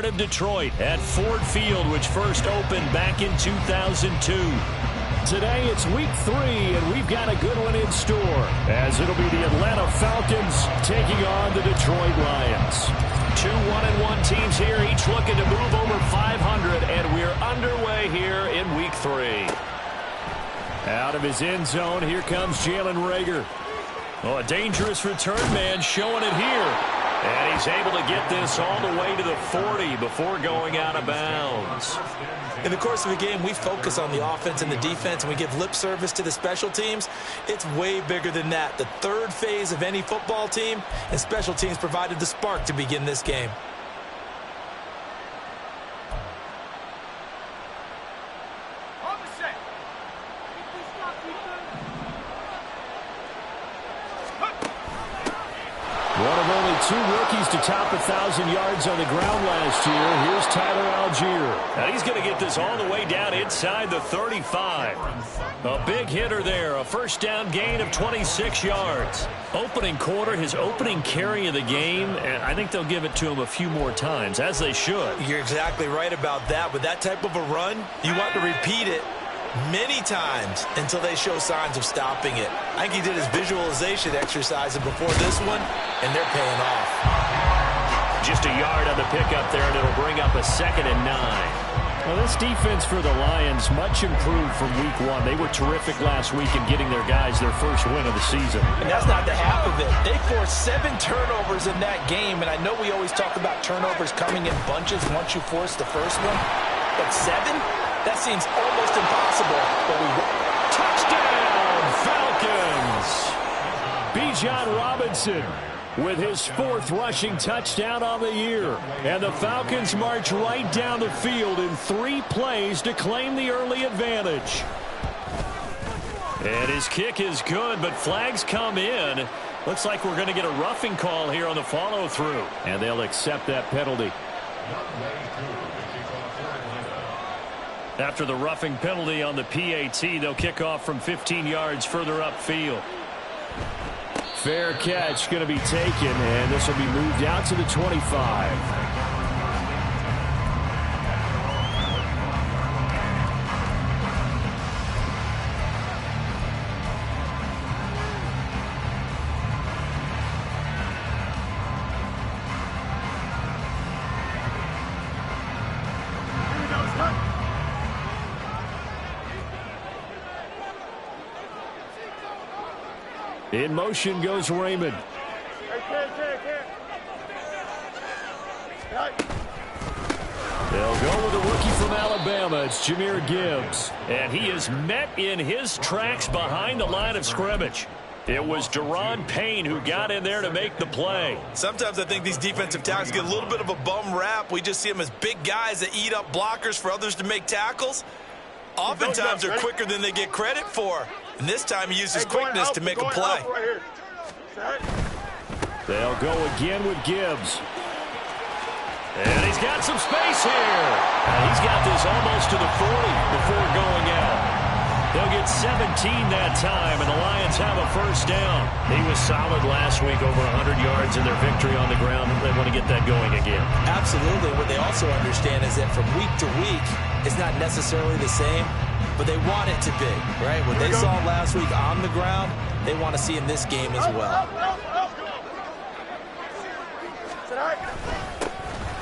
of Detroit at Ford Field, which first opened back in 2002. Today it's week 3, and we've got a good one in store, as it'll be the Atlanta Falcons taking on the Detroit Lions. Two 1-1 teams here, each looking to move over 500, and we're underway here in week 3. Out of his end zone, here comes Jalen Reagor. Oh, a dangerous return man showing it here. And he's able to get this all the way to the 40 before going out of bounds. In the course of a game, we focus on the offense and the defense, and we give lip service to the special teams. It's way bigger than that. The third phase of any football team, and special teams provided the spark to begin this game. One of only 2 rookies to top 1,000 yards on the ground last year. Here's Tyler Algier. Now he's going to get this all the way down inside the 35. A big hitter there. A first down gain of 26 yards. Opening quarter, his opening carry of the game, and I think they'll give it to him a few more times, as they should. You're exactly right about that. With that type of a run, you want to repeat it many times until they show signs of stopping it. I think he did his visualization exercise before this one, and they're paying off. Just a yard on the pickup there, and it'll bring up a 2nd and 9. Well, this defense for the Lions much improved from week 1. They were terrific last week in getting their guys their first win of the season. And that's not the half of it. They forced 7 turnovers in that game, and I know we always talk about turnovers coming in bunches once you force the first one, but 7? That seems almost impossible. But touchdown, Falcons! Bijan Robinson with his 4th rushing touchdown on the year. And the Falcons march right down the field in 3 plays to claim the early advantage. And his kick is good, but flags come in. Looks like we're going to get a roughing call here on the follow-through. And they'll accept that penalty. After the roughing penalty on the PAT, they'll kick off from 15 yards further upfield. Fair catch going to be taken, and this will be moved out to the 25. In motion goes Raymond. They'll go with a rookie from Alabama. It's Jahmyr Gibbs. And he is met in his tracks behind the line of scrimmage. It was Deron Payne who got in there to make the play. Sometimes I think these defensive tackles get a little bit of a bum rap. We just see them as big guys that eat up blockers for others to make tackles. Oftentimes they're quicker than they get credit for. And this time he used his quickness to make a play. They'll go again with Gibbs. And he's got some space here. And he's got this almost to the 40 before going out. They'll get 17 that time, and the Lions have a first down. He was solid last week, over 100 yards in their victory on the ground. They want to get that going again. Absolutely. What they also understand is that from week to week, it's not necessarily the same, but they want it to be, right? What they saw last week on the ground, they want to see in this game as well.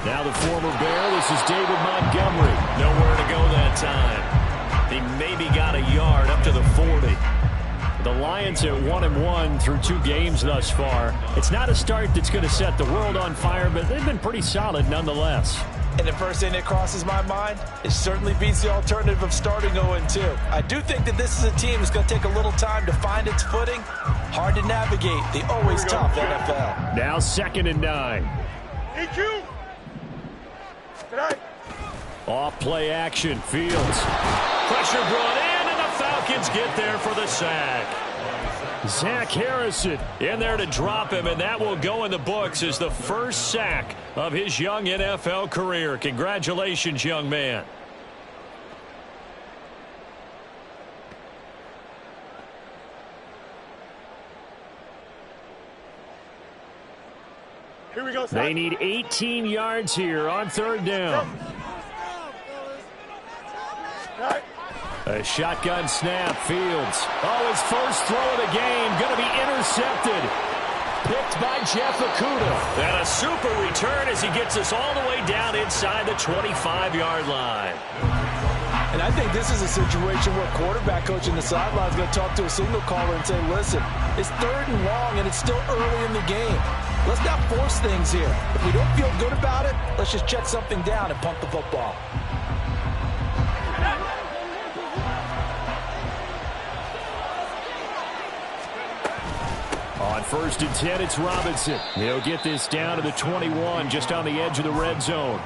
Now the former Bear, this is David Montgomery. Nowhere to go that time. He maybe got a yard up to the 40. The Lions at 1-1 through 2 games thus far. It's not a start that's going to set the world on fire, but they've been pretty solid nonetheless. And the first thing that crosses my mind, it certainly beats the alternative of starting 0-2. I do think that this is a team that's going to take a little time to find its footing. Hard to navigate the always tough NFL. Now 2nd and 9. Off play action, Fields. Pressure brought in, and the Falcons get there for the sack. Zach Harrison in there to drop him, and that will go in the books as the first sack of his young NFL career. Congratulations, young man. Here we go, They need 18 yards here on third down. A shotgun snap, Fields. Oh, his first throw of the game, going to be intercepted. Picked by Jeff Okudah. And a super return as he gets us all the way down inside the 25-yard line. And I think this is a situation where quarterback coach in the sideline is going to talk to a signal caller and say, listen, it's 3rd and long and it's still early in the game. Let's not force things here. If we don't feel good about it, let's just check something down and punt the football. On 1st and 10, it's Robinson. He'll get this down to the 21, just on the edge of the red zone.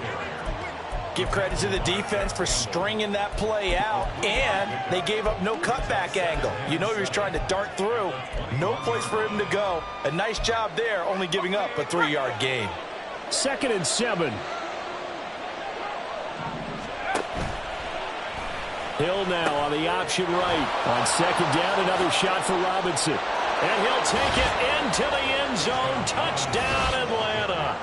Give credit to the defense for stringing that play out, and they gave up no cutback angle. You know he was trying to dart through. No place for him to go. A nice job there, only giving up a 3-yard gain. 2nd and 7. Hill now on the option right. On 2nd down, another shot for Robinson. And he'll take it into the end zone. Touchdown, Atlanta.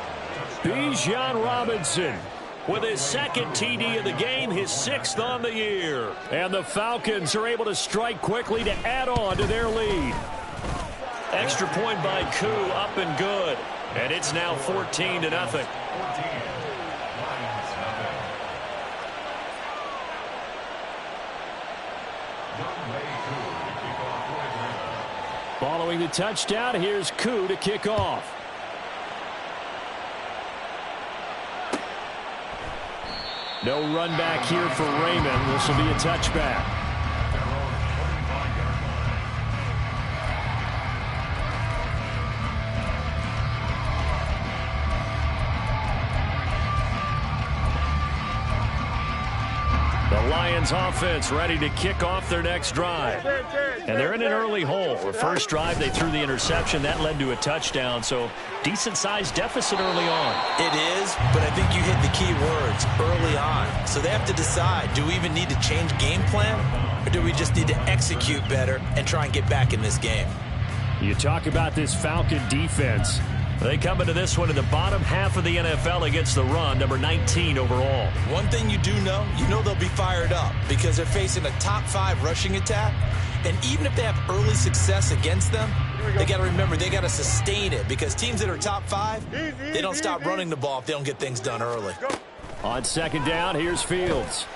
Bijan Robinson with his 2nd TD of the game, his 6th on the year. And the Falcons are able to strike quickly to add on to their lead. Extra point by Koo, up and good. And it's now 14-0. Following the touchdown, here's Koo to kick off. No run back here for Raymond. This will be a touchback. The Lions offense ready to kick off their next drive. And they're in an early hole. The first drive, they threw the interception. That led to a touchdown, so decent-sized deficit early on. It is, but I think you hit the key words, early on. So they have to decide, do we even need to change game plan, or do we just need to execute better and try and get back in this game? You talk about this Falcon defense. They come into this one in the bottom half of the NFL against the run, number 19 overall. One thing you do know, they'll be fired up because they're facing a top 5 rushing attack. And even if they have early success against them, they got to remember they got to sustain it because teams that are top 5, they don't stop running the ball if they don't get things done early. On 2nd down, here's Fields.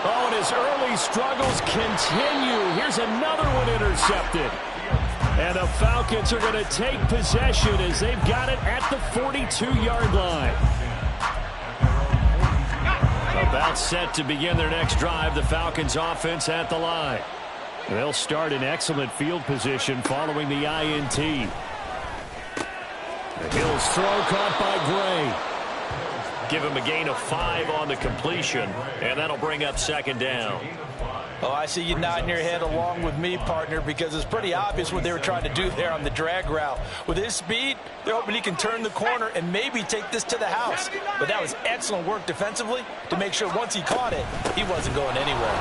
Oh, and his early struggles continue. Here's another one intercepted. And the Falcons are going to take possession as they've got it at the 42-yard line. About set to begin their next drive, the Falcons offense at the line. They'll start in excellent field position following the INT. Hill's throw caught by Gray. Give him a gain of 5 on the completion, and that'll bring up 2nd down. Oh, I see you nodding your head along with me, partner, because it's pretty obvious what they were trying to do there on the drag route. With his speed, they're hoping he can turn the corner and maybe take this to the house. But that was excellent work defensively to make sure once he caught it, he wasn't going anywhere.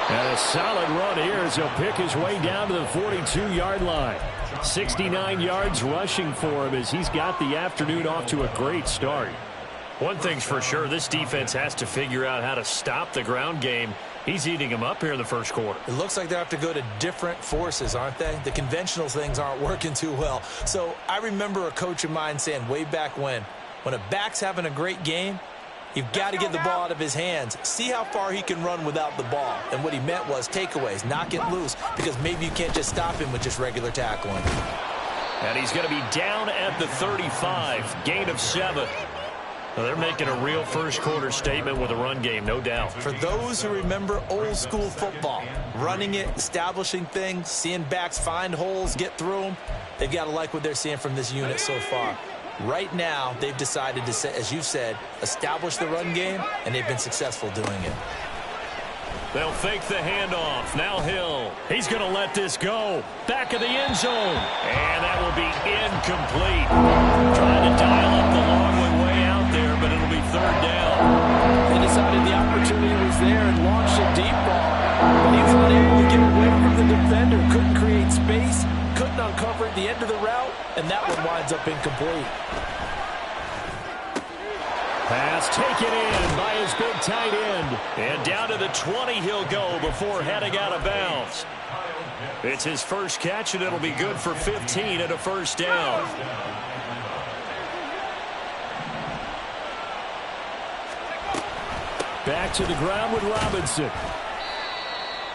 And a solid run here as he'll pick his way down to the 42-yard line. 69 yards rushing for him as he's got the afternoon off to a great start. One thing's for sure, this defense has to figure out how to stop the ground game. He's eating them up here in the first quarter. It looks like they have to go to different forces, aren't they? The conventional things aren't working too well. So I remember a coach of mine saying way back when a back's having a great game, you've got to get the ball out of his hands. See how far he can run without the ball. And what he meant was takeaways, knock it loose, because maybe you can't just stop him with just regular tackling. And he's going to be down at the 35, gain of 7. Well, they're making a real first-quarter statement with a run game, no doubt. For those who remember old-school football, running it, establishing things, seeing backs find holes, get through them, they've got to like what they're seeing from this unit so far. Right now, they've decided to, as you said, establish the run game, and they've been successful doing it. They'll fake the handoff. Now Hill. He's going to let this go. Back of the end zone. And that will be incomplete. Trying to dial up the long way out there, but it'll be 3rd down. They decided the opportunity was there and launched a deep ball. But he was unable to get away from the defender. Couldn't create space. Couldn't at the end of the route, and that one winds up incomplete. Pass taken in by his big tight end. And down to the 20 he'll go before heading out of bounds. It's his first catch, and it'll be good for 15 and a first down. Back to the ground with Robinson.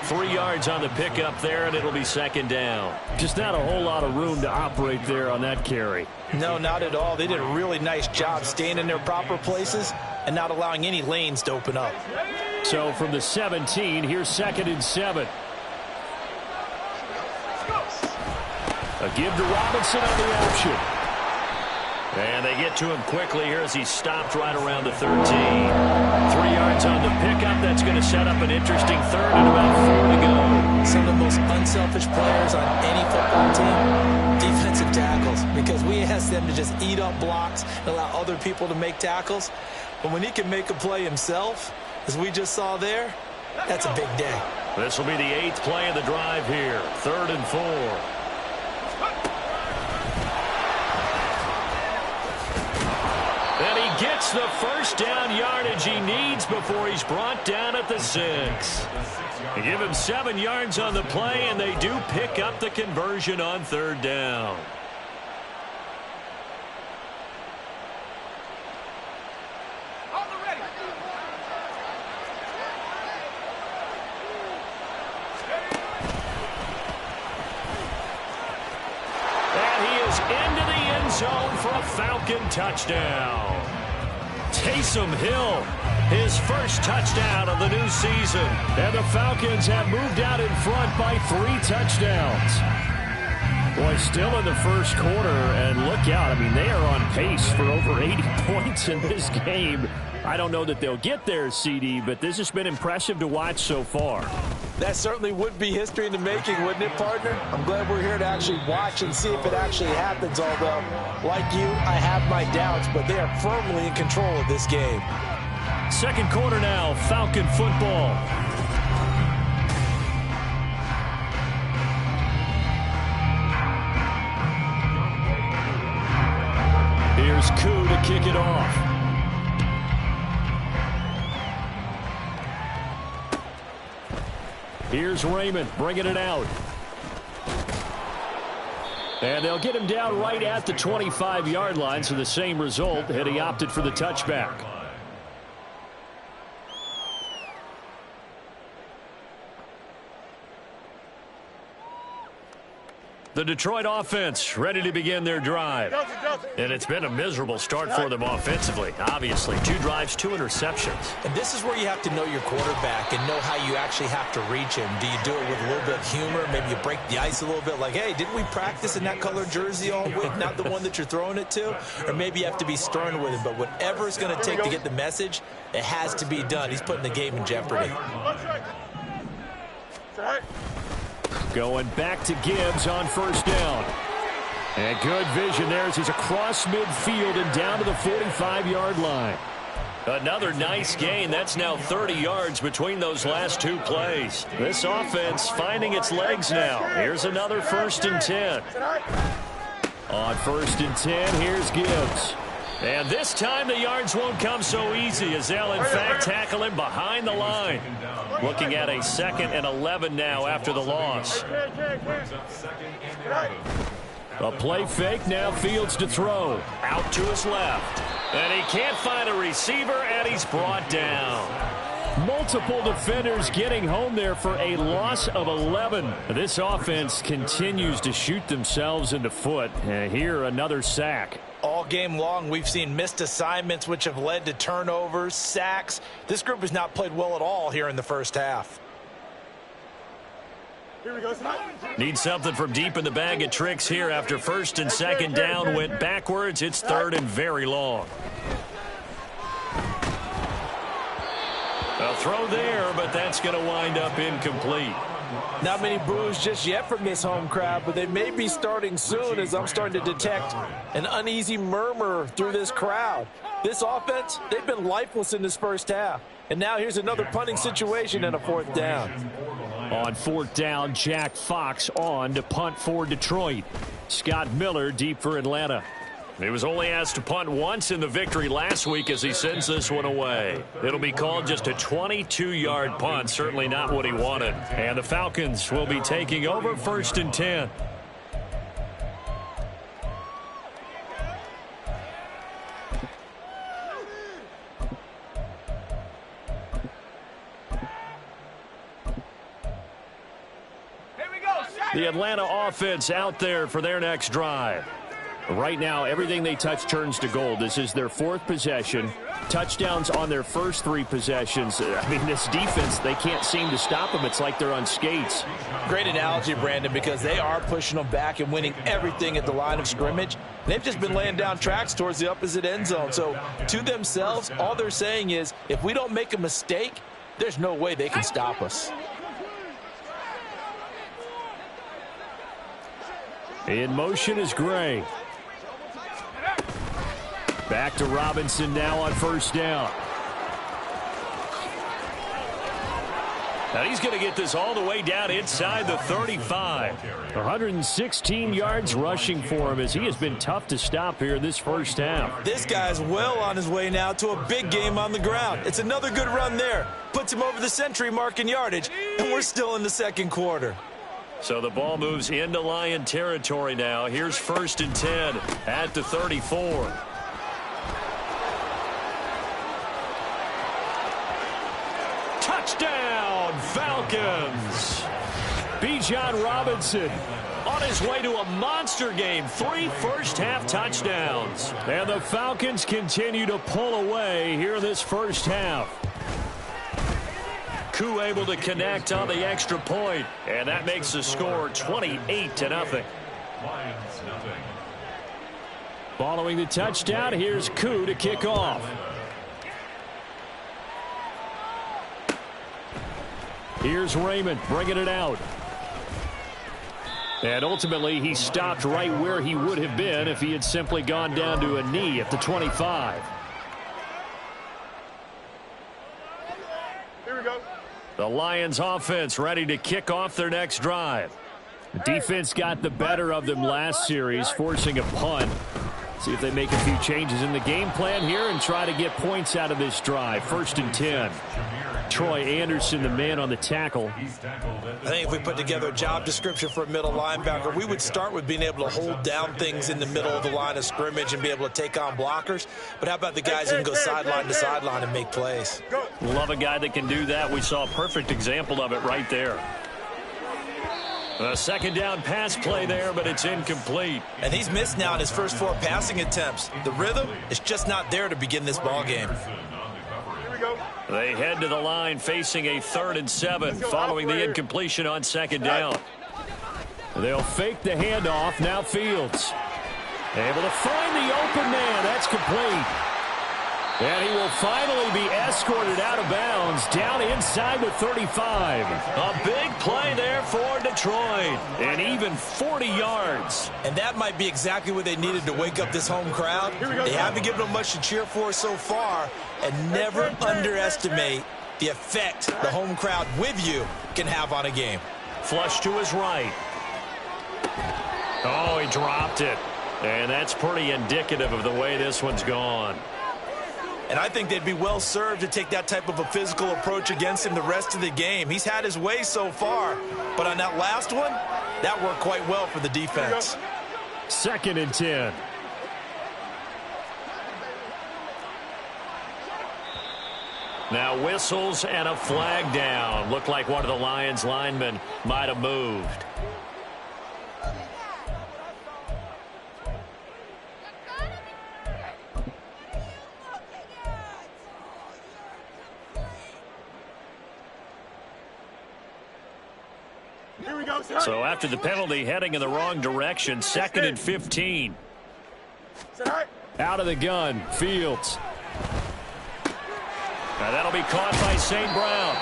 3 yards on the pickup there, and it'll be second down. Just not a whole lot of room to operate there on that carry. No, not at all. They did a really nice job staying in their proper places and not allowing any lanes to open up. So from the 17, here's 2nd and 7. A give to Robinson on the option. And they get to him quickly here as he stopped right around the 13. 3 yards on the pickup. That's going to set up an interesting third and about 4 to go. Some of the most unselfish players on any football team, defensive tackles, because we ask them to just eat up blocks and allow other people to make tackles. But when he can make a play himself, as we just saw there, that's a big day. This will be the 8th play of the drive here. 3rd and 4. Gets the first down yardage he needs before he's brought down at the 6. They give him 7 yards on the play, and they do pick up the conversion on 3rd down. And he is into the end zone for a Falcon touchdown. Taysom Hill, his first touchdown of the new season. And the Falcons have moved out in front by 3 touchdowns. Boy, still in the first quarter, and look out. I mean, they are on pace for over 80 points in this game. I don't know that they'll get there, CD, but this has been impressive to watch so far. That certainly would be history in the making, wouldn't it, partner? I'm glad we're here to actually watch and see if it actually happens, although, like you, I have my doubts, but they are firmly in control of this game. Second quarter now, Falcon football. Here's Koo to kick it off. Here's Raymond bringing it out. And they'll get him down right at the 25-yard line, so the same result, and he opted for the touchback. The Detroit offense ready to begin their drive. And it's been a miserable start for them offensively. Obviously, 2 drives, 2 interceptions. And this is where you have to know your quarterback and know how you actually have to reach him. Do you do it with a little bit of humor? Maybe you break the ice a little bit like, hey, didn't we practice in that colored jersey all week, not the one that you're throwing it to? Or maybe you have to be stern with him. But whatever it's going to take to get the message, it has to be done. He's putting the game in jeopardy. Going back to Gibbs on first down. And good vision there as he's across midfield and down to the 45-yard line. Another nice gain. That's now 30 yards between those last 2 plays. This offense finding its legs now. Here's another 1st and 10. On 1st and 10, here's Gibbs. And this time the yards won't come so easy as they'll in fact tackle him behind the line. Looking at a 2nd and 11 now after the loss. A play fake, now Fields to throw. Out to his left. And he can't find a receiver, and he's brought down. Multiple defenders getting home there for a loss of 11. This offense continues to shoot themselves in the foot. And here, another sack. All game long, we've seen missed assignments, which have led to turnovers, sacks. This group has not played well at all here in the first half. Here we go. Need something from deep in the bag of tricks here after 1st and 2nd down went backwards. It's 3rd and very long. A throw there, but that's going to wind up incomplete. Not many boos just yet from this home crowd, but they may be starting soon as I'm starting to detect an uneasy murmur through this crowd. This offense, they've been lifeless in this first half. And now here's another punting situation and a 4th down. On fourth down, Jack Fox on to punt for Detroit. Scott Miller deep for Atlanta. He was only asked to punt once in the victory last week as he sends this one away. It'll be called just a 22-yard punt, certainly not what he wanted. And the Falcons will be taking over 1st and 10. The Atlanta offense out there for their next drive. Right now, everything they touch turns to gold. This is their 4th possession. Touchdowns on their first 3 possessions. I mean, this defense, they can't seem to stop them. It's like they're on skates. Great analogy, Brandon, because they are pushing them back and winning everything at the line of scrimmage. They've just been laying down tracks towards the opposite end zone. So, to themselves, all they're saying is, if we don't make a mistake, there's no way they can stop us. In motion is Gray. Back to Robinson now on 1st down. Now he's going to get this all the way down inside the 35. 116 yards rushing for him as he has been tough to stop here in this first half. This guy's well on his way now to a big game on the ground. It's another good run there. Puts him over the century mark in yardage, and we're still in the second quarter. So the ball moves into Lion territory now. Here's 1st and 10 at the 34. Touchdown, Falcons. Bijan Robinson on his way to a monster game. 3 first-half touchdowns. And the Falcons continue to pull away here in this first half. Koo able to connect on the extra point, and that makes the score 28-0. Following the touchdown, here's Koo to kick off. Here's Raymond bringing it out. And ultimately, he stopped right where he would have been if he had simply gone down to a knee at the 25. Here we go. The Lions offense ready to kick off their next drive. The defense got the better of them last series, forcing a punt. See if they make a few changes in the game plan here and try to get points out of this drive. 1st and 10. Troy Anderson, the man on the tackle. I think if we put together a job description for a middle linebacker, we would start with being able to hold down things in the middle of the line of scrimmage and be able to take on blockers. But how about the guys who can go sideline to sideline and make plays? Love a guy that can do that. We saw a perfect example of it right there. A 2nd down pass play there, but it's incomplete. And he's missed now in his first 4 passing attempts. The rhythm is just not there to begin this ball game. They head to the line facing a 3rd and 7 following the incompletion on 2nd down. They'll fake the handoff. Now Fields able to find the open man. That's complete. And he will finally be escorted out of bounds down inside the 35. A big play there for Detroit. And even 40 yards. And that might be exactly what they needed to wake up this home crowd. They haven't given them much to cheer for so far. And never underestimate the effect the home crowd with you can have on a game. Flush to his right. Oh, he dropped it. And that's pretty indicative of the way this one's gone. And I think they'd be well served to take that type of a physical approach against him the rest of the game. He's had his way so far, but on that last one, that worked quite well for the defense. 2nd and 10. Now whistles and a flag down. Looked like one of the Lions linemen might have moved. So after the penalty, heading in the wrong direction, 2nd and 15. Out of the gun, Fields. Now that'll be caught by St. Brown.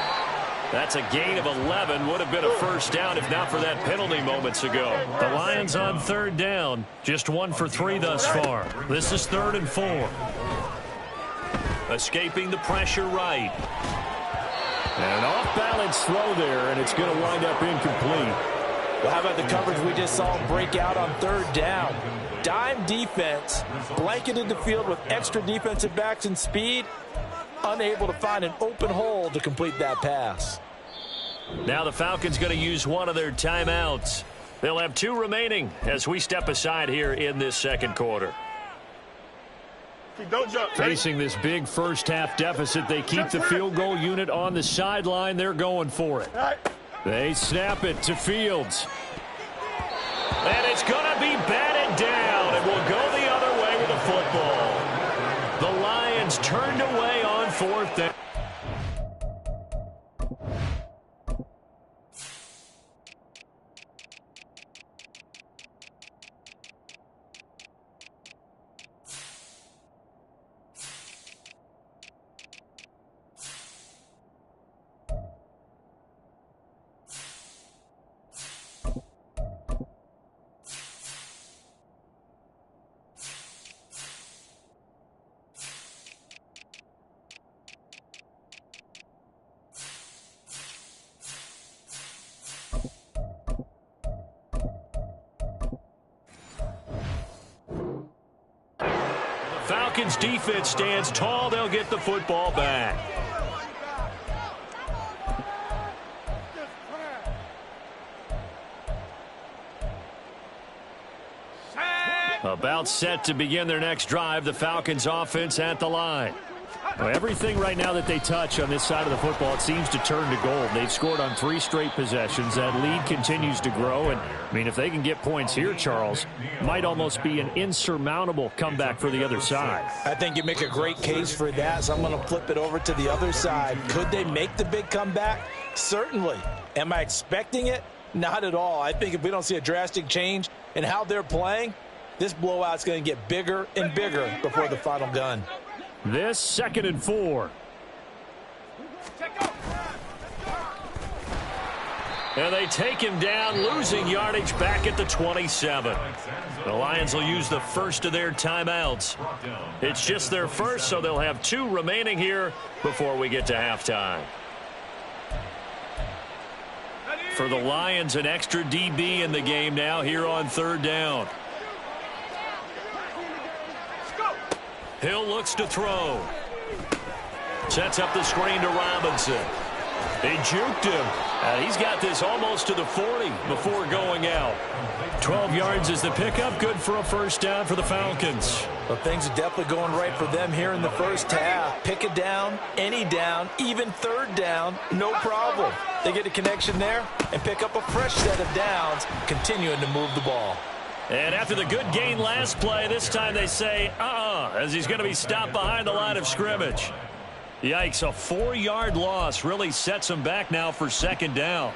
That's a gain of 11. Would have been a first down if not for that penalty moments ago. The Lions on 3rd down. Just 1 for 3 thus far. This is 3rd and 4. Escaping the pressure right. And an off-balance throw there, and it's going to wind up incomplete. Well, how about the coverage we just saw break out on third down? Dime defense, blanketed the field with extra defensive backs and speed, unable to find an open hole to complete that pass. Now the Falcons going to use one of their timeouts. They'll have 2 remaining as we step aside here in this second quarter. Don't jump. Facing this big first-half deficit, they keep the field goal unit on the sideline. They're going for it. They snap it to Fields. And it's going to be batted down, and will go the other way with the football. The Lions turned away on 4th down. Falcons defense stands tall. They'll get the football back. About set to begin their next drive. The Falcons offense at the line. Well, everything right now that they touch on this side of the football, it seems to turn to gold. They've scored on 3 straight possessions. That lead continues to grow. And, I mean, if they can get points here, Charles, might almost be an insurmountable comeback for the other side. I think you make a great case for that, so I'm going to flip it over to the other side. Could they make the big comeback? Certainly. Am I expecting it? Not at all. I think if we don't see a drastic change in how they're playing, this blowout's going to get bigger and bigger before the final gun. This 2nd and 4. And they take him down, losing yardage back at the 27. The Lions will use the first of their timeouts. It's just their first, so they'll have 2 remaining here before we get to halftime. For the Lions, an extra DB in the game now here on 3rd down. Hill looks to throw. Sets up the screen to Robinson. They juked him. He's got this almost to the 40 before going out. 12 yards is the pickup. Good for a first down for the Falcons. Well, things are definitely going right for them here in the first half. Pick a down, any down, even 3rd down, no problem. They get a connection there and pick up a fresh set of downs, continuing to move the ball. And after the good gain last play, this time they say, as he's going to be stopped behind the line of scrimmage. Yikes, a 4-yard loss really sets him back now for 2nd down.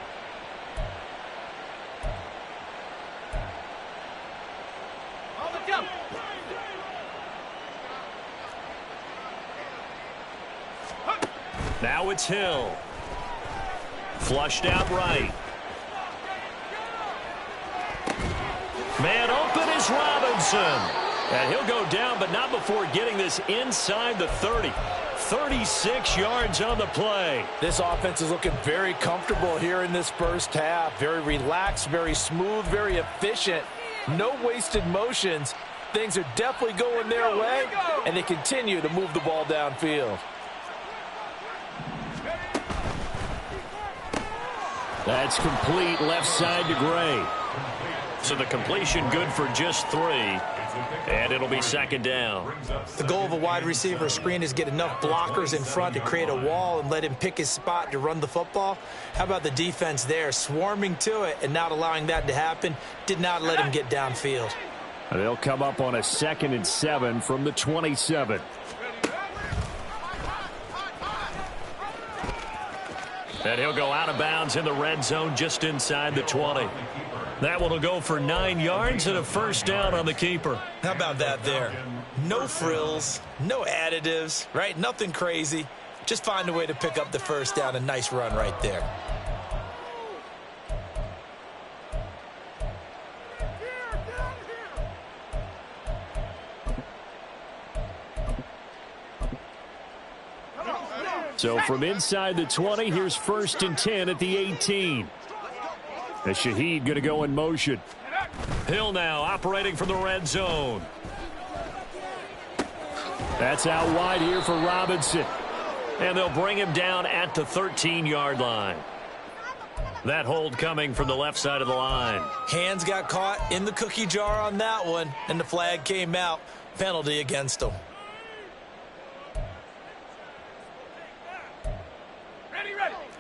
Now it's Hill. Flushed out right. Man open is Robinson. And he'll go down, but not before getting this inside the 30. 36 yards on the play. This offense is looking very comfortable here in this first half. Very relaxed, very smooth, very efficient. No wasted motions. Things are definitely going their way, and they continue to move the ball downfield. That's complete left side to Gray. So the completion good for just 3. And it'll be 2nd down. The goal of a wide receiver screen is get enough blockers in front to create a wall and let him pick his spot to run the football. How about the defense there, swarming to it and not allowing that to happen? Did not let him get downfield. They'll come up on a 2nd and 7 from the 27. And he'll go out of bounds in the red zone just inside the 20. That one will go for 9 yards and a first down on the keeper. How about that there? No frills, no additives, right? Nothing crazy. Just find a way to pick up the first down. A nice run right there. So from inside the 20, here's 1st and 10 at the 18. As Shaheed going to go in motion. Hill now operating from the red zone. That's out wide here for Robinson. And they'll bring him down at the 13-yard line. That hold coming from the left side of the line. Hands got caught in the cookie jar on that one, and the flag came out. Penalty against him.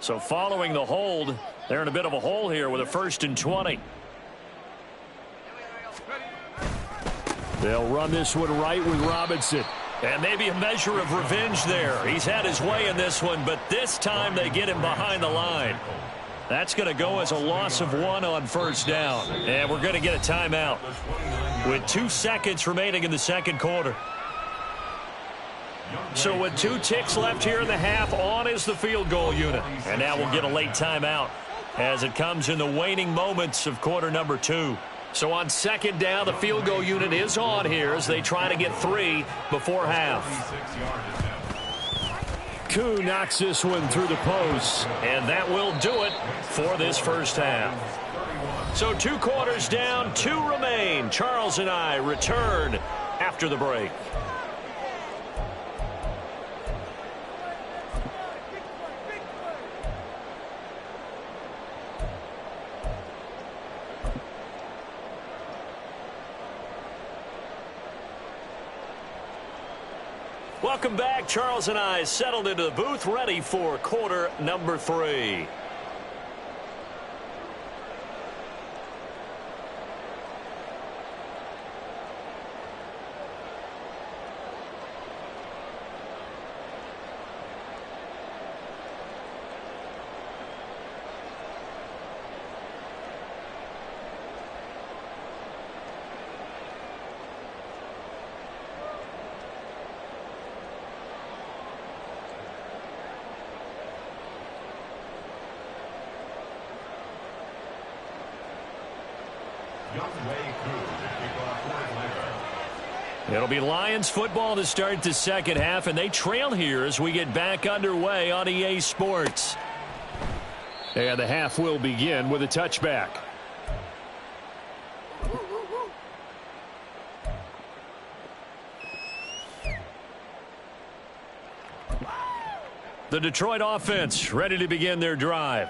So following the hold, they're in a bit of a hole here with a 1st and 20. They'll run this one right with Robinson. And maybe a measure of revenge there. He's had his way in this one, but this time they get him behind the line. That's going to go as a loss of 1 on 1st down. And we're going to get a timeout with 2 seconds remaining in the second quarter. So with 2 ticks left here in the half, on is the field goal unit. And now we'll get a late timeout as it comes in the waning moments of quarter number 2. So on 2nd down, the field goal unit is on here as they try to get 3 before half. Koo knocks this one through the post, and that will do it for this first half. So 2 quarters down, 2 remain. Charles and I return after the break. Welcome back. Charles and I settled into the booth, ready for quarter number 3. It'll be Lions football to start the second half, and they trail here as we get back underway on EA Sports. And the half will begin with a touchback. The Detroit offense ready to begin their drive.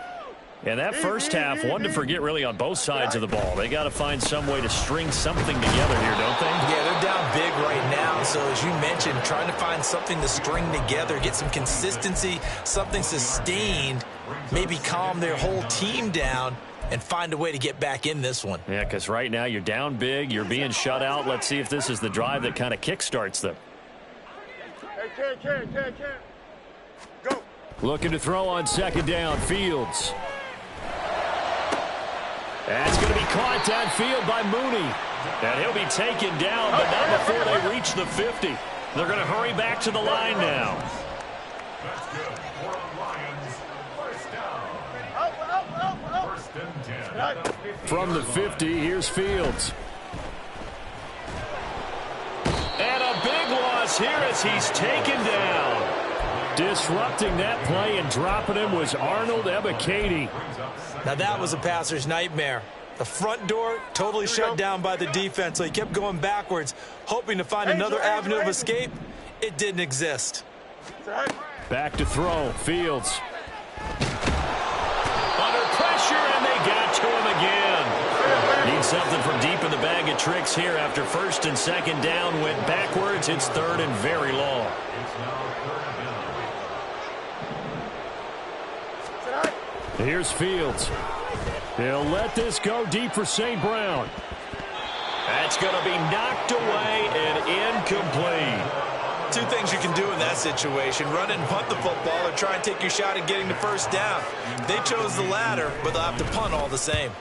And that first half, one to forget really on both sides of the ball. They got to find some way to string something together here, don't they? Yeah, they're down big right now. So as you mentioned, trying to find something to string together, get some consistency, something sustained, maybe calm their whole team down and find a way to get back in this one. Yeah, because right now you're down big, you're being shut out. Let's see if this is the drive that kind of kickstarts them. Go. Looking to throw on 2nd down, Fields. That's going to be caught downfield by Mooney. And he'll be taken down, but not before they reach the 50. They're going to hurry back to the line now. That's good. For the Lions, first down. First and 10. From the 50, here's Fields. And a big loss here as he's taken down. Disrupting that play and dropping him was Arnold Ebiketie. Now that was a passer's nightmare. The front door totally shut down by the defense, so he kept going backwards, hoping to find another avenue of escape. It didn't exist. Back to throw, Fields. Under pressure, and they got to him again. Need something from deep in the bag of tricks here after 1st and 2nd down went backwards. It's 3rd and very long. Here's Fields. He'll let this go deep for St. Brown. That's going to be knocked away and incomplete. 2 things you can do in that situation: run and punt the football, or try and take your shot at getting the first down. They chose the latter, but they'll have to punt all the same.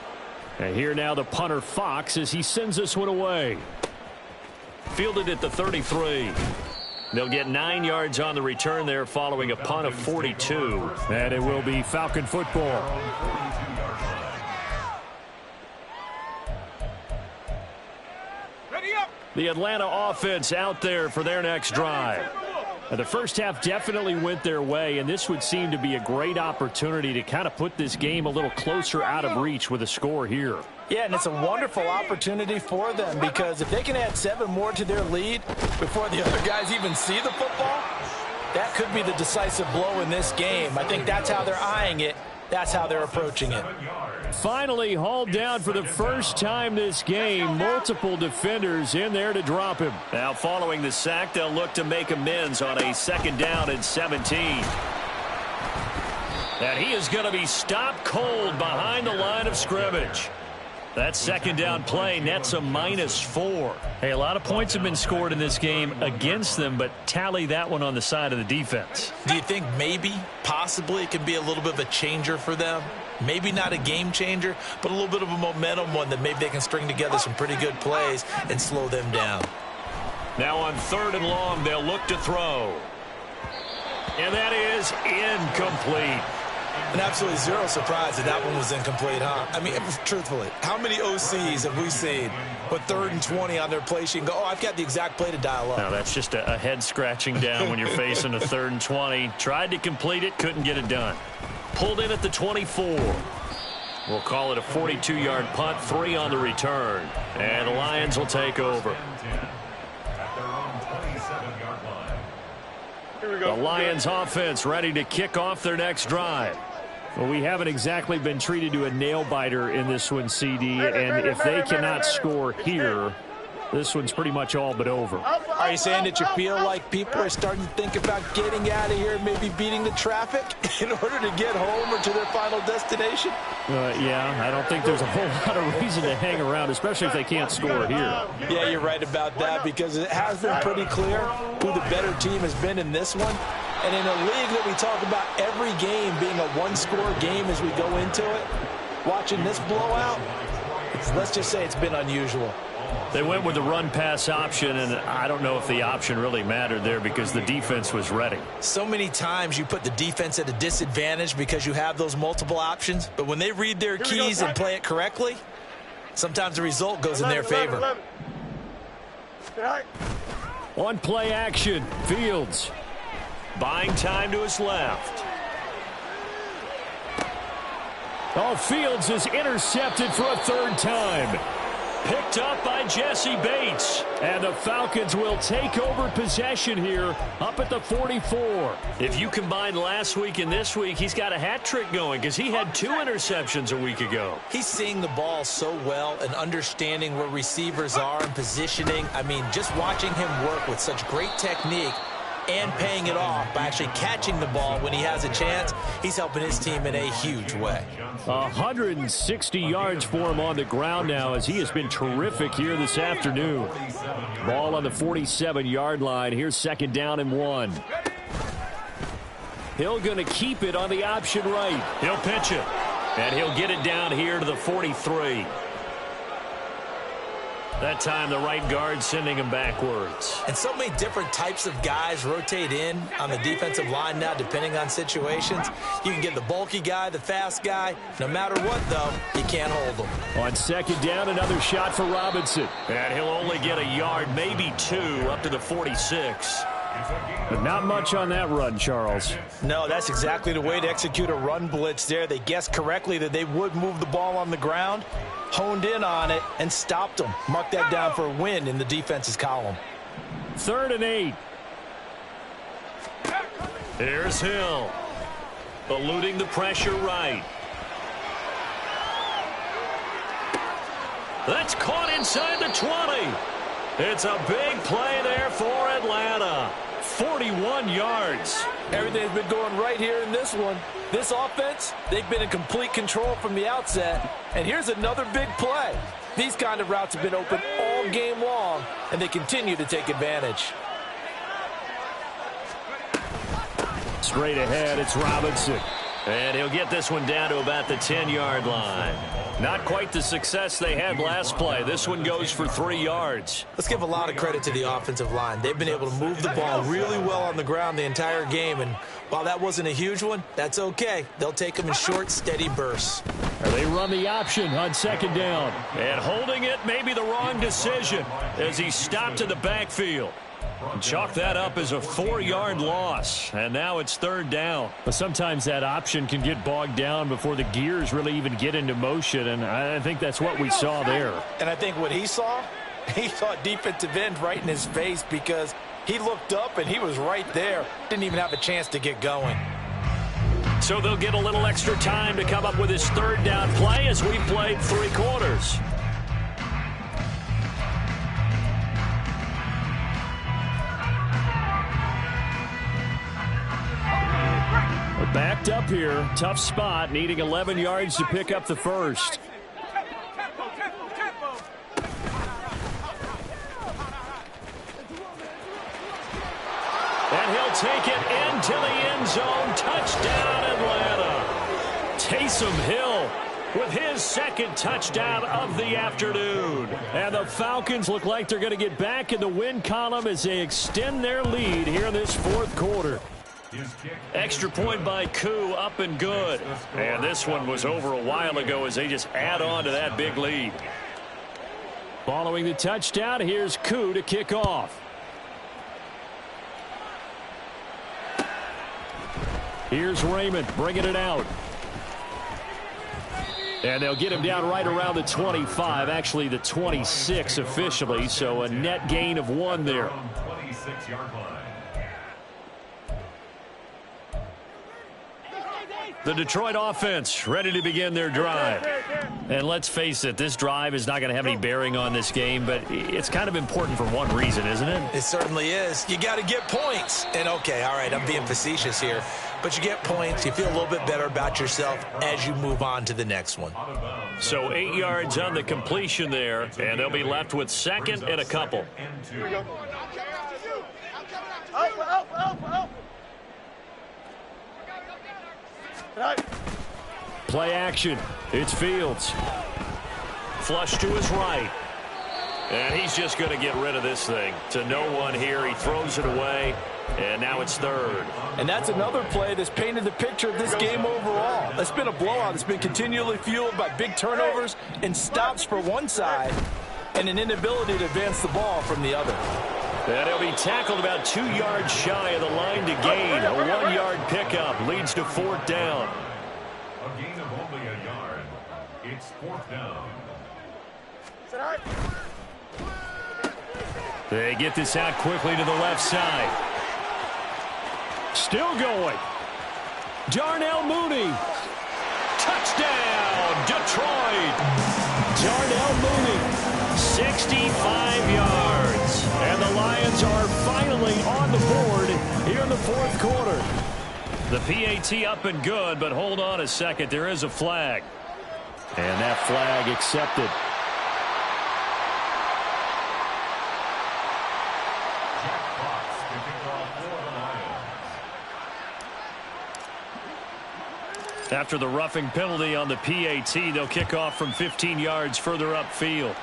And here now the punter Fox as he sends this one away. Fielded at the 33. They'll get 9 yards on the return there following a punt of 42. And it will be Falcon football. The Atlanta offense out there for their next drive. The first half definitely went their way, and this would seem to be a great opportunity to kind of put this game a little closer out of reach with a score here. Yeah, and it's a wonderful opportunity for them because if they can add 7 more to their lead before the other guys even see the football, that could be the decisive blow in this game. I think that's how they're eyeing it. That's how they're approaching it. Finally hauled down for the first time this game. Multiple defenders in there to drop him. Now following the sack, they'll look to make amends on a 2nd down and 17. And he is going to be stopped cold behind the line of scrimmage. That 2nd down play nets a -4. Hey, a lot of points have been scored in this game against them, but tally that one on the side of the defense. Do you think maybe, possibly, it can be a little bit of a changer for them? Maybe not a game changer, but a little bit of a momentum one that maybe they can string together some pretty good plays and slow them down. Now on 3rd and long, they'll look to throw. And that is incomplete. And absolutely zero surprise that that one was incomplete, huh? I mean, truthfully, how many OCs have we seen with 3rd and 20 on their play sheet and go, oh, I've got the exact play to dial up? No, that's just a head scratching down when you're facing a 3rd and 20. Tried to complete it, couldn't get it done. Pulled in at the 24. We'll call it a 42-yard punt, 3 on the return. And the Lions will take over. The Lions offense ready to kick off their next drive. Well, we haven't exactly been treated to a nail-biter in this one, CD, and if they cannot score here, this one's pretty much all but over. Are you saying that you feel like people are starting to think about getting out of here, maybe beating the traffic in order to get home or to their final destination? Yeah, I don't think there's a whole lot of reason to hang around, especially if they can't score here. Yeah, you're right about that because it has been pretty clear who the better team has been in this one. And in a league that we talk about every game being a one-score game as we go into it, watching this blowout, let's just say it's been unusual. They went with the run-pass option, and I don't know if the option really mattered there because the defense was ready. So many times you put the defense at a disadvantage because you have those multiple options, but when they read their keys and play it correctly, sometimes the result goes in their favor. On play action, Fields. Buying time to his left. Oh, Fields is intercepted for a 3rd time. Picked up by Jesse Bates. And the Falcons will take over possession here up at the 44. If you combine last week and this week, he's got a hat trick going because he had 2 interceptions a week ago. He's seeing the ball so well and understanding where receivers are and positioning. I mean, just watching him work with such great technique and paying it off by actually catching the ball when he has a chance, he's helping his team in a huge way. 160 yards for him on the ground now as he has been terrific here this afternoon. Ball on the 47-yard line. Here's 2nd down and 1. Hill going to keep it on the option right. He'll pitch it. And he'll get it down here to the 43. That time the right guard sending him backwards. And so many different types of guys rotate in on the defensive line now depending on situations. You can get the bulky guy, the fast guy. No matter what, though, you can't hold them. On 2nd down, another shot for Robinson. And he'll only get a yard, maybe 2, up to the 46. But not much on that run, Charles. No, that's exactly the way to execute a run blitz there. They guessed correctly that they would move the ball on the ground, honed in on it, and stopped them. Mark that down for a win in the defense's column. 3rd and 8. Here's Hill. Eluding the pressure right. That's caught inside the 20. It's a big play there for Atlanta. 41 yards. Everything's been going right here in this one. This offense, they've been in complete control from the outset. And here's another big play. These kind of routes have been open all game long, and they continue to take advantage. Straight ahead, it's Robinson. And he'll get this one down to about the 10-yard line. Not quite the success they had last play. This one goes for 3 yards. Let's give a lot of credit to the offensive line. They've been able to move the ball really well on the ground the entire game. And while that wasn't a huge one, that's okay. They'll take them in short, steady bursts. They run the option on 2nd down. And holding it may be the wrong decision as he stopped in the backfield. Chalk that up as a 4-yard loss, and now it's third down. But sometimes that option can get bogged down before the gears really even get into motion, and I think that's what we saw there. And I think what he saw defensive end right in his face, because he looked up and he was right there. Didn't even have a chance to get going. So they'll get a little extra time to come up with his third down play as we played 3 quarters. We're backed up here. Tough spot, needing 11 yards to pick up the first. And he'll take it into the end zone. Touchdown, Atlanta. Taysom Hill with his second touchdown of the afternoon. And the Falcons look like they're going to get back in the win column as they extend their lead here in this fourth quarter. Extra point by Koo, up and good. And this one was over a while ago as they just add on to that big lead. Following the touchdown, here's Koo to kick off. Here's Raymond bringing it out. And they'll get him down right around the 25, actually the 26 officially, so a net gain of 1 there. 26-yard line. The Detroit offense ready to begin their drive. And let's face it, this drive is not going to have any bearing on this game, but it's kind of important for one reason, isn't it? It certainly is. You got to get points. And okay, all right, I'm being facetious here, but you get points, you feel a little bit better about yourself as you move on to the next one. So 8 yards on the completion there, and they'll be left with second and a couple. Play action. It's Fields. Flush to his right. And he's just going to get rid of this thing. To no one here. He throws it away. And now it's third. And that's another play that's painted the picture of this game overall. It's been a blowout. It's been continually fueled by big turnovers and stops for one side and an inability to advance the ball from the other. And he'll be tackled about 2 yards shy of the line to gain. A 1-yard pickup leads to fourth down. A gain of only a yard. It's fourth down. They get this out quickly to the left side. Still going. Darnell Mooney. Touchdown, Detroit. Darnell Mooney, 65 yards. And the Lions are finally on the board here in the fourth quarter. The PAT up and good, but hold on a second. There is a flag. And that flag accepted. After the roughing penalty on the PAT, they'll kick off from 15 yards further upfield.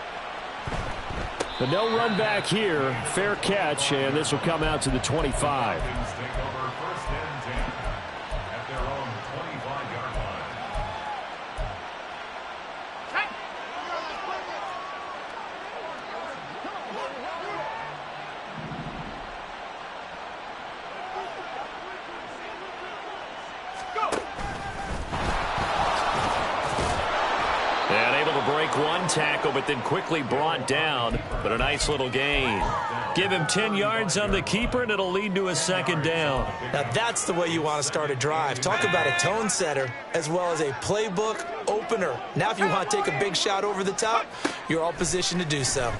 But no run back here. Fair catch, and this will come out to the 25. One tackle, but then quickly brought down, but a nice little gain. Give him 10 yards on the keeper, and it'll lead to a second down. Now that's the way you want to start a drive. Talk about a tone setter as well as a playbook opener. Now if you want to take a big shot over the top, you're all positioned to do so.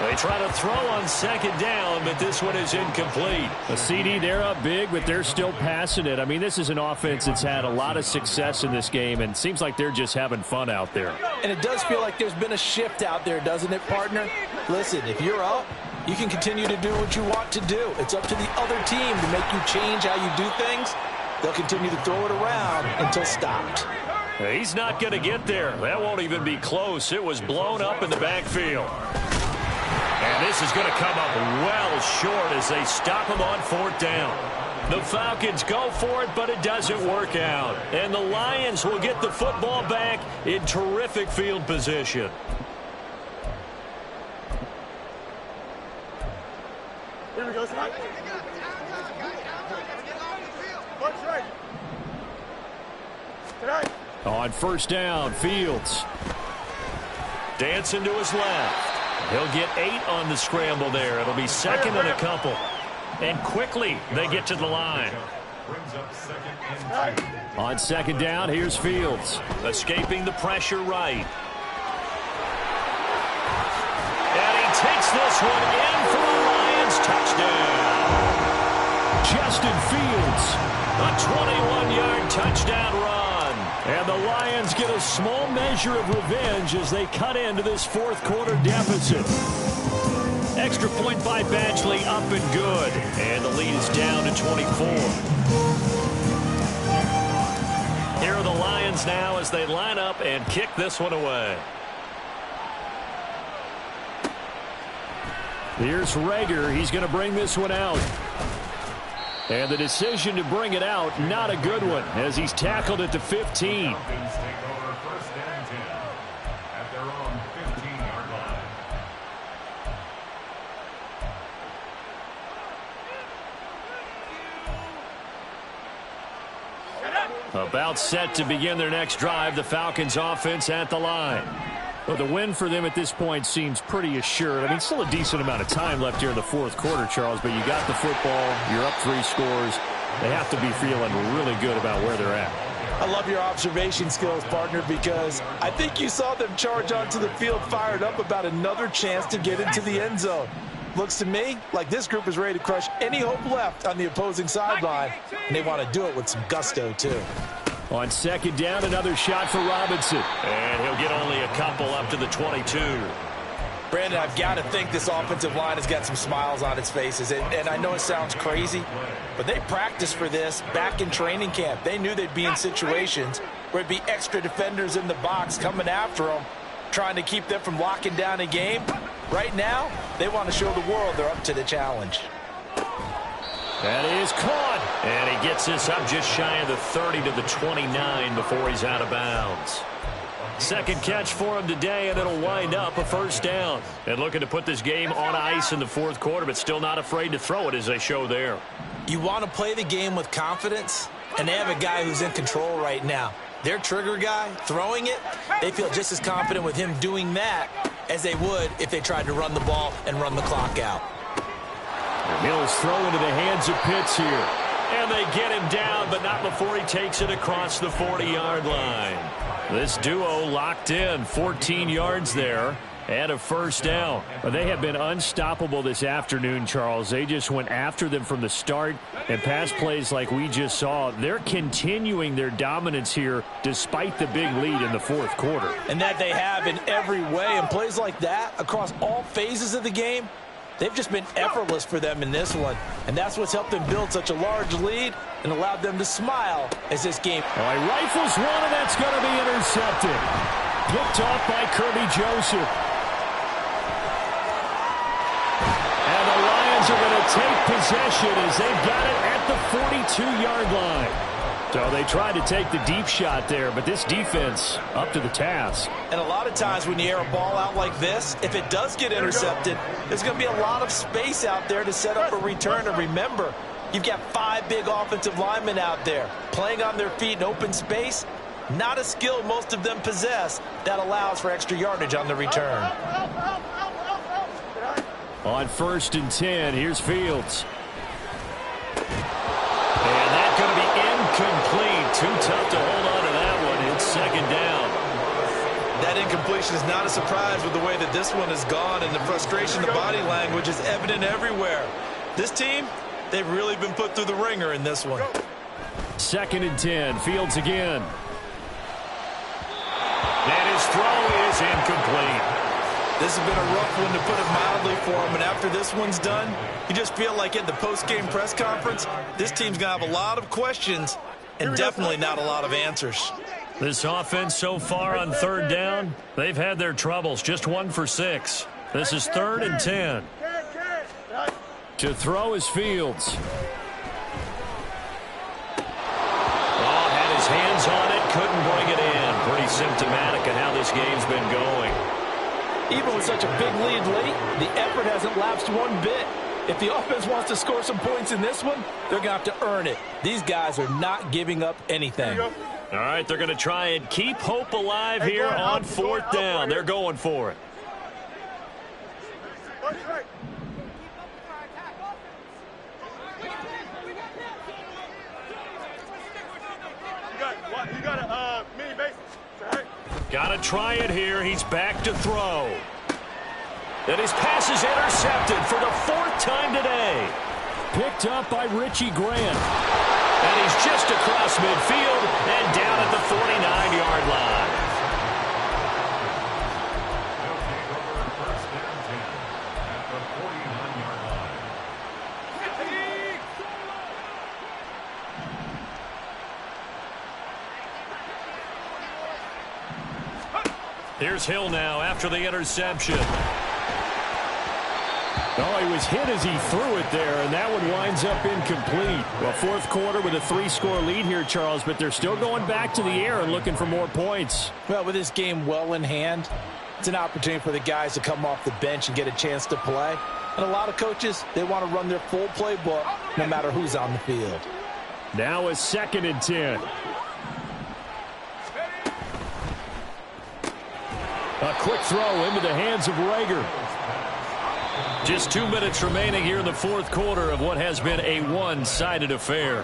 They try to throw on second down, but this one is incomplete. A CD, they're up big, but they're still passing it. I mean, this is an offense that's had a lot of success in this game, and it seems like they're just having fun out there. And it does feel like there's been a shift out there, doesn't it, partner? Listen, if you're up, you can continue to do what you want to do. It's up to the other team to make you change how you do things. They'll continue to throw it around until stopped. He's not going to get there. That won't even be close. It was blown up in the backfield. And this is going to come up well short as they stop him on fourth down. The Falcons go for it, but it doesn't work out. And the Lions will get the football back in terrific field position. Here we go, Scott. On first down, Fields. Dancing to his left. He'll get 8 on the scramble there. It'll be second and a couple. And quickly, they get to the line. On second down, here's Fields. Escaping the pressure right. And he takes this one in for the Lions touchdown. Justin Fields, a 21-yard touchdown run. And the Lions get a small measure of revenge as they cut into this fourth quarter deficit. Extra point by Badgley up and good. And the lead is down to 24. Here are the Lions now as they line up and kick this one away. Here's Rager. He's going to bring this one out. And the decision to bring it out, not a good one, as he's tackled at the 15. Falcons take over first and 10 at their own 15-yard line. About set to begin their next drive, the Falcons offense at the line. Well, the win for them at this point seems pretty assured. I mean, still a decent amount of time left here in the fourth quarter, Charles, but you got the football, you're up 3 scores. They have to be feeling really good about where they're at. I love your observation skills, partner, because I think you saw them charge onto the field fired up about another chance to get into the end zone. Looks to me like this group is ready to crush any hope left on the opposing sideline, and they want to do it with some gusto, too. On second down, another shot for Robinson. And he'll get only a couple up to the 22. Brandon, I've got to think this offensive line has got some smiles on its faces. And I know it sounds crazy, but they practiced for this back in training camp. They knew they'd be in situations where it'd be extra defenders in the box coming after them, trying to keep them from locking down a game. Right now, they want to show the world they're up to the challenge. That is caught. And he gets this up just shy of the 30 to the 29 before he's out of bounds. Second catch for him today, and it'll wind up a first down. And looking to put this game on ice in the fourth quarter, but still not afraid to throw it as they show there. You want to play the game with confidence, and they have a guy who's in control right now. Their trigger guy, throwing it, they feel just as confident with him doing that as they would if they tried to run the ball and run the clock out. Mills throw into the hands of Pitts here. And they get him down, but not before he takes it across the 40-yard line. This duo locked in, 14 yards there, and a first down. They have been unstoppable this afternoon, Charles. They just went after them from the start, and pass plays like we just saw, they're continuing their dominance here despite the big lead in the fourth quarter. And that they have in every way, and plays like that across all phases of the game, they've just been effortless for them in this one. And that's what's helped them build such a large lead and allowed them to smile as this game. All right, rifles one, and that's going to be intercepted. Picked off by Kirby Joseph. And the Lions are going to take possession as they've got it at the 42-yard line. So they tried to take the deep shot there, but this defense up to the task. And a lot of times when you air a ball out like this, if it does get intercepted, there's going to be a lot of space out there to set up a return. And remember, you've got 5 big offensive linemen out there playing on their feet in open space. Not a skill most of them possess that allows for extra yardage on the return. On first and 10, here's Fields. And that's going to be incomplete. Too tough to hold on to that one. It's second down. That incompletion is not a surprise with the way that this one has gone, and the frustration, the body language is evident everywhere. This team, they've really been put through the ringer in this one. Second and 10, Fields again. And his throw is incomplete. This has been a rough one, to put it mildly, for him. And after this one's done, you just feel like at the post-game press conference, this team's going to have a lot of questions and definitely not a lot of answers. This offense so far on third down, they've had their troubles. Just 1 for 6. This is third and 10. To throw is Fields. Oh, had his hands on it, couldn't bring it in. Pretty symptomatic of how this game's been going. Even with such a big lead late, the effort hasn't lapsed one bit. If the offense wants to score some points in this one, they're going to have to earn it. These guys are not giving up anything. All right, they're going to try and keep hope alive here on fourth down. They're going for it. Got to try it here. He's back to throw. And his pass is intercepted for the fourth time today. Picked up by Richie Grant. And he's just across midfield and down at the 49-yard line. First down 10 at the 49-yard line. Here's Hill now after the interception. Oh, he was hit as he threw it there, and that one winds up incomplete. Well, fourth quarter with a 3-score lead here, Charles, but they're still going back to the air and looking for more points. Well, with this game well in hand, it's an opportunity for the guys to come off the bench and get a chance to play. And a lot of coaches, they want to run their full playbook no matter who's on the field. Now a 2nd and 10. A quick throw into the hands of Rager. Just 2 minutes remaining here in the fourth quarter of what has been a one-sided affair.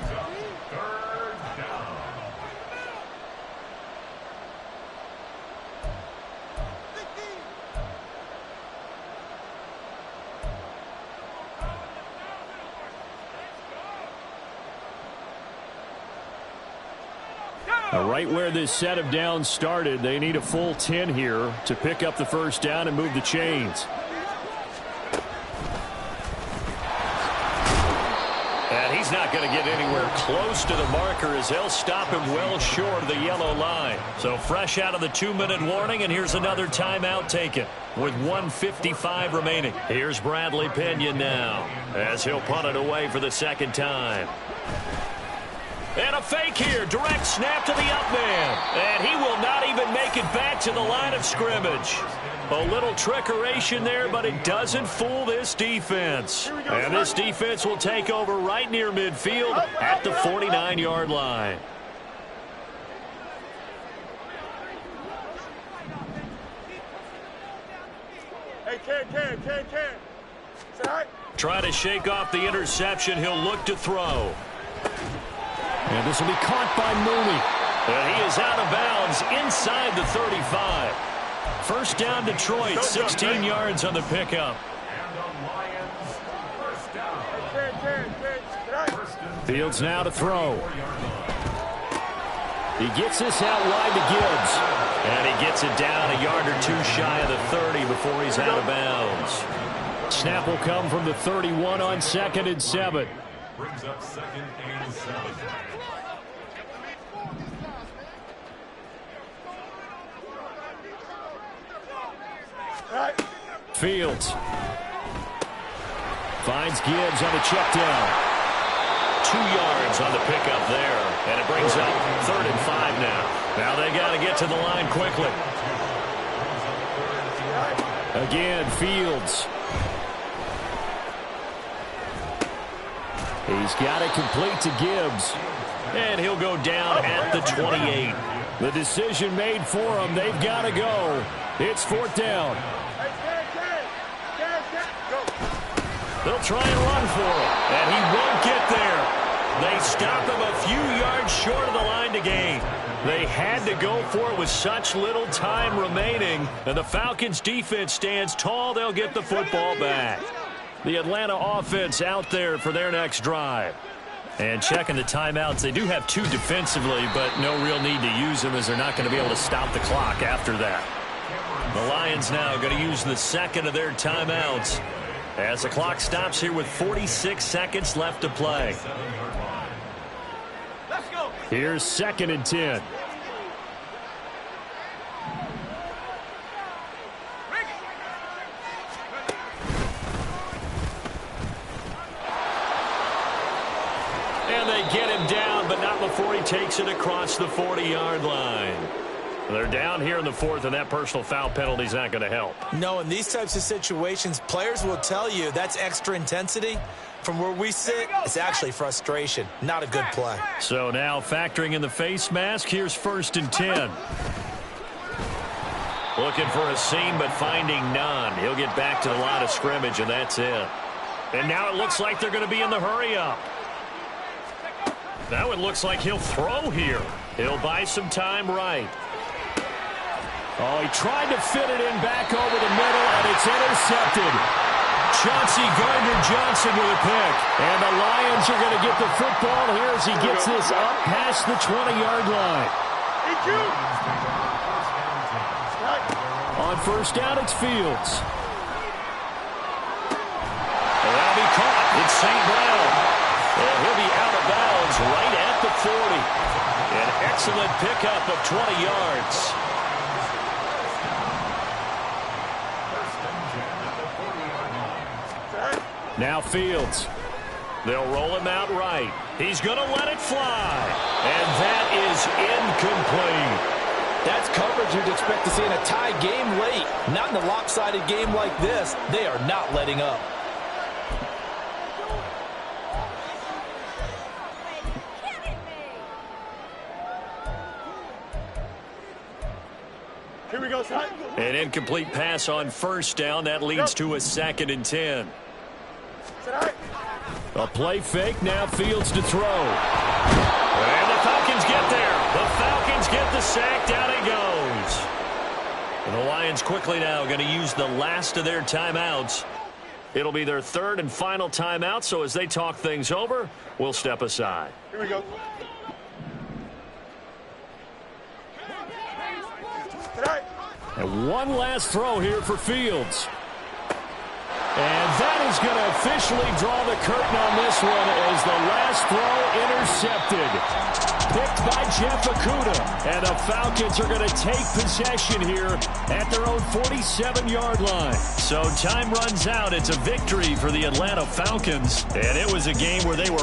Right where this set of downs started, they need a full 10 here to pick up the first down and move the chains. And he's not going to get anywhere close to the marker as they'll stop him well short of the yellow line. So fresh out of the 2-minute warning, and here's another timeout taken with 1:55 remaining. Here's Bradley Pinion now as he'll punt it away for the second time. And a fake here. Direct snap to the up man. And he will not even make it back to the line of scrimmage. A little trickeration there, but it doesn't fool this defense. And this defense will take over right near midfield at the 49-yard line. Hey, Ken. Try to shake off the interception. He'll look to throw. And this will be caught by Mooney. And he is out of bounds inside the 35. First down Detroit, 16 yards on the pickup. And the Lions, first down. Fields now to throw. He gets this out wide to Gibbs. And he gets it down a yard or two shy of the 30 before he's out of bounds. Snap will come from the 31 on 2nd and 7. Brings up 2nd and 7. Fields finds Gibbs on the check down. 2 yards on the pickup there. And it brings up 3rd and 5 now. Now they got to get to the line quickly. Again, Fields. He's got it complete to Gibbs. And he'll go down at the 28. The decision made for him. They've got to go. It's 4th down. They'll try and run for him. And he won't get there. They stop him a few yards short of the line to gain. They had to go for it with such little time remaining. And the Falcons defense stands tall. They'll get the football back. The Atlanta offense out there for their next drive. And checking the timeouts, they do have 2 defensively, but no real need to use them as they're not going to be able to stop the clock after that. The Lions now going to use the 2nd of their timeouts as the clock stops here with 46 seconds left to play. Here's 2nd and 10. And they get him down, but not before he takes it across the 40-yard line. They're down here in the fourth, and that personal foul penalty is not going to help. No, in these types of situations, players will tell you that's extra intensity. From where we sit, it's actually frustration, not a good play. So now factoring in the face mask, here's 1st and 10. Looking for a seam, but finding none. He'll get back to the line of scrimmage, and that's it. And now it looks like they're going to be in the hurry-up. Now it looks like he'll throw here. He'll buy some time right. Oh, he tried to fit it in back over the middle, and it's intercepted. Chauncey Gardner-Johnson with a pick. And the Lions are going to get the football here as he gets this up past the 20-yard line. On 1st down, it's Fields. And that'll be caught. It's St. Brown. And he'll be out of bounds right at the 40. An excellent pickup of 20 yards. Now Fields. They'll roll him out right. He's going to let it fly. And that is incomplete. That's coverage you'd expect to see in a tie game late. Not in a lopsided game like this. They are not letting up. Here we go, son. An incomplete pass on 1st down. That leads to a 2nd and 10. A play fake. Now Fields to throw. And the Falcons get there. The Falcons get the sack. Down he goes. And the Lions quickly now going to use the last of their timeouts. It'll be their 3rd and final timeout, so as they talk things over, we'll step aside. Here we go. And one last throw here for Fields. And that is going to officially draw the curtain on this one as the last throw intercepted. Picked by Jeff Okudah. And the Falcons are going to take possession here at their own 47-yard line. So time runs out. It's a victory for the Atlanta Falcons. And it was a game where they were